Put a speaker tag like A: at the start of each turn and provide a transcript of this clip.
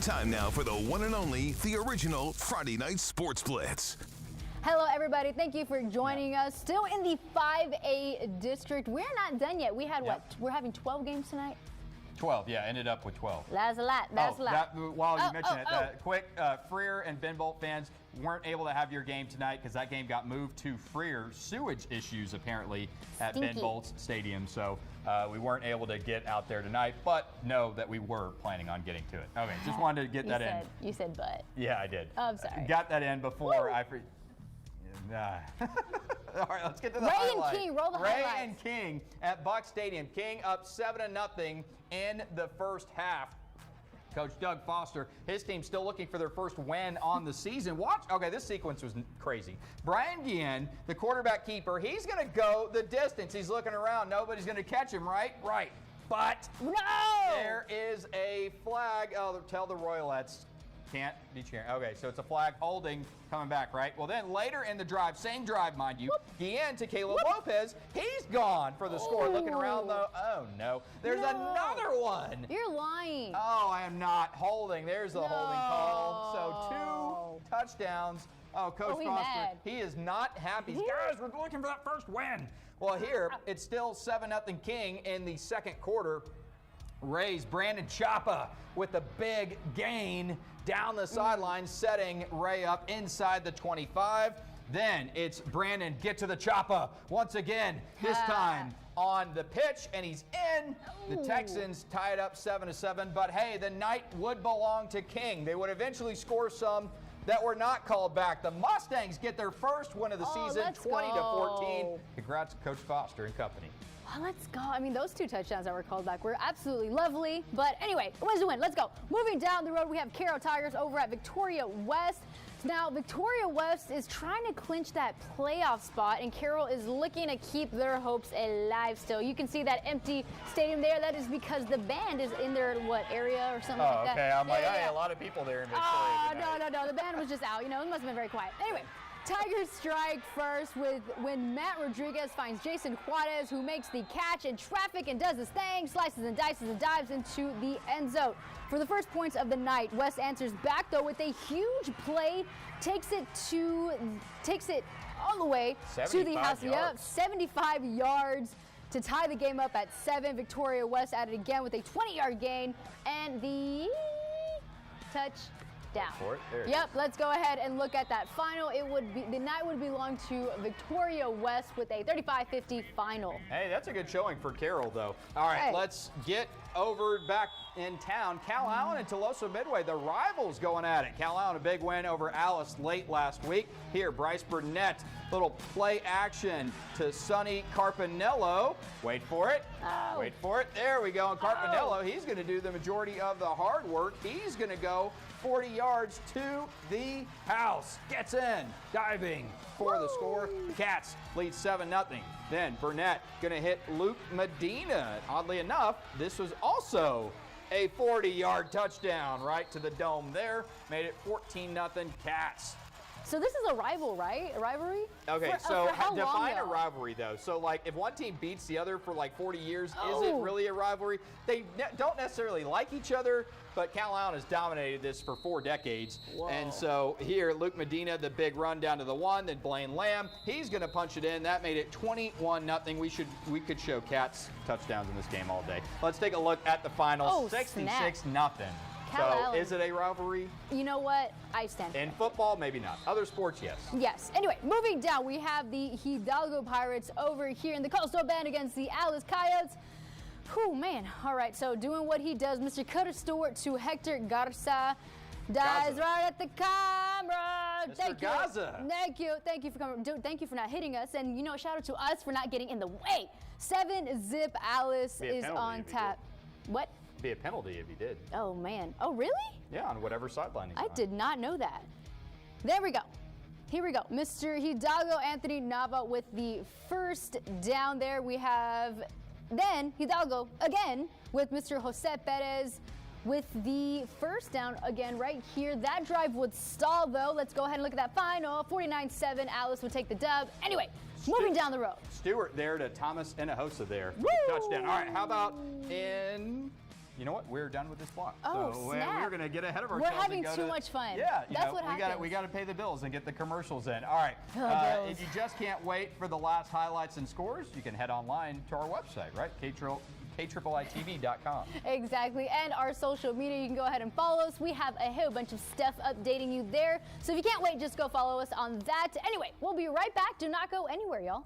A: Time now for the one and only, the original Friday Night Sports Blitz.
B: Hello, everybody. Thank you for joining us. Still in the 5A district. We're not done yet. We had what? We're having 12 games tonight?
C: 12, yeah, ended up with 12.
B: That's a lot. That's a lot.
C: While you mentioned it, quick, Freer and Ben Bolt fans weren't able to have your game tonight because that game got moved to Freer. Sewage issues, apparently, at Ben Bolt's stadium. So we weren't able to get out there tonight, but know that we were planning on getting to it. Okay, just wanted to get that in.
B: You said but.
C: Yeah, I did.
B: Oh, I'm sorry.
C: Got that in before I... All right, let's get to the highlight.
B: Ray and King, roll the
C: Ray
B: highlights.
C: and King at Buck Stadium. King up 7-0 in the first half. Coach Doug Foster, his team still looking for their first win on the season. Watch, okay, this sequence was crazy. Brian Guillen, the quarterback keeper, he's going to go the distance. He's looking around. Nobody's going to catch him, right? Right. But
B: no!
C: There is a flag. Oh, tell the Royalettes. Can't be cheering. Okay, so it's a flag holding, coming back, right? Well, then later in the drive, same drive, mind you, Guillen to Caleb Lopez. He's gone for the score. Looking around, though. Oh, no. There's another one.
B: You're lying.
C: Oh, I am not holding. There's the holding call. So 2 touchdowns. Oh, Coach Foster, he is not happy. Guys, we're looking for that first win. Well, here, it's still 7-0 King in the second quarter. Ray's Brandon Chapa with a big gain down the sideline, setting Ray up inside the 25. Then it's Brandon get to the Chapa once again, this time on the pitch, and he's in. The Texans tie it up 7-7, but hey, the night would belong to King. They would eventually score some that were not called back. The Mustangs get their first win of the season, 20-14. Congrats, Coach Foster and company.
B: Let's go. I mean, those 2 touchdowns that were called back were absolutely lovely. But anyway, win's a win. Let's go. Moving down the road, we have Carroll Tigers over at Victoria West. Now, Victoria West is trying to clinch that playoff spot, and Carroll is looking to keep their hopes alive still. You can see that empty stadium there. That is because the band is in their, area or something like that.
C: Okay. I'm hey, a lot of people there in Victoria.
B: No. The band was just out. It must have been very quiet. Anyway. Tigers strike first when Matt Rodriguez finds Jason Juarez, who makes the catch in traffic and does his thing, slices and dices and dives into the end zone. For the first points of the night, West answers back though with a huge play, takes it all the way to the house. Yep, 75 yards to tie the game up at 7. Victoria West at it again with a 20-yard gain and the touchdown. Yep, let's go ahead and look at that final. The night would belong to Victoria West with a 35-50 final.
C: Hey, that's a good showing for Carroll, though. All right, let's get over back in town. Calallen and Tascosa Midway, the rivals going at it. Calallen, a big win over Alice late last week. Here, Bryce Burnett, little play action to Sonny Carpinello. Wait for it. Wait for it. There we go. And Carpinello, he's going to do the majority of the hard work. He's going to go 40 yards to the house. Gets in, diving for the score. Cats lead 7-0. Then Burnett going to hit Luke Medina. Oddly enough, this was also a 40-yard touchdown right to the dome there. Made it 14-0 Cats.
B: So this is a rival, right? A rivalry?
C: Okay, so define a rivalry, though. So, like, if one team beats the other for, 40 years, is it really a rivalry? They don't necessarily like each other, but Calallen has dominated this for 4 decades. Whoa. And so here, Luke Medina, the big run down to the 1, then Blaine Lamb, he's going to punch it in. That made it 21-0. We could show Cats touchdowns in this game all day. Let's take a look at the final. 66-0. So, is it a rivalry?
B: You know what? I stand for it.
C: In football, maybe not. Other sports, yes.
B: Yes. Anyway, moving down, we have the Hidalgo Pirates over here in the Coastal Bend against the Alice Coyotes. Whew, man. All right, so doing what he does, Mr. Cutter Stewart to Hector Garza. Dies right at the camera.
C: Thank you.
B: Thank you for coming. Dude, thank you for not hitting us. And, shout out to us for not getting in the way. 7-zip Alice is on tap. What?
C: Be a penalty if he did.
B: Oh, man. Oh, really?
C: Yeah, on whatever sideline he's on.
B: I did not know that. There we go. Here we go. Mr. Hidalgo Anthony Nava with the first down there. We have then Hidalgo again with Mr. Jose Perez with the first down again right here. That drive would stall, though. Let's go ahead and look at that final. 49-7. Alice would take the dub. Anyway, moving down the road.
C: Stewart there to Thomas Hinojosa there.
B: Woo!
C: Touchdown. All right, how about in you know what? We're done with this block.
B: Oh,
C: so
B: snap.
C: we're going to get ahead of ourselves.
B: We're having too much fun.
C: Yeah,
B: that's what happens.
C: We got to pay the bills and get the commercials in. All right. If you just can't wait for the last highlights and scores, you can head online to our website, right? KIITV.com.
B: Exactly, and our social media, you can go ahead and follow us. We have a whole bunch of stuff updating you there. So if you can't wait, just go follow us on that. Anyway, we'll be right back. Do not go anywhere, y'all.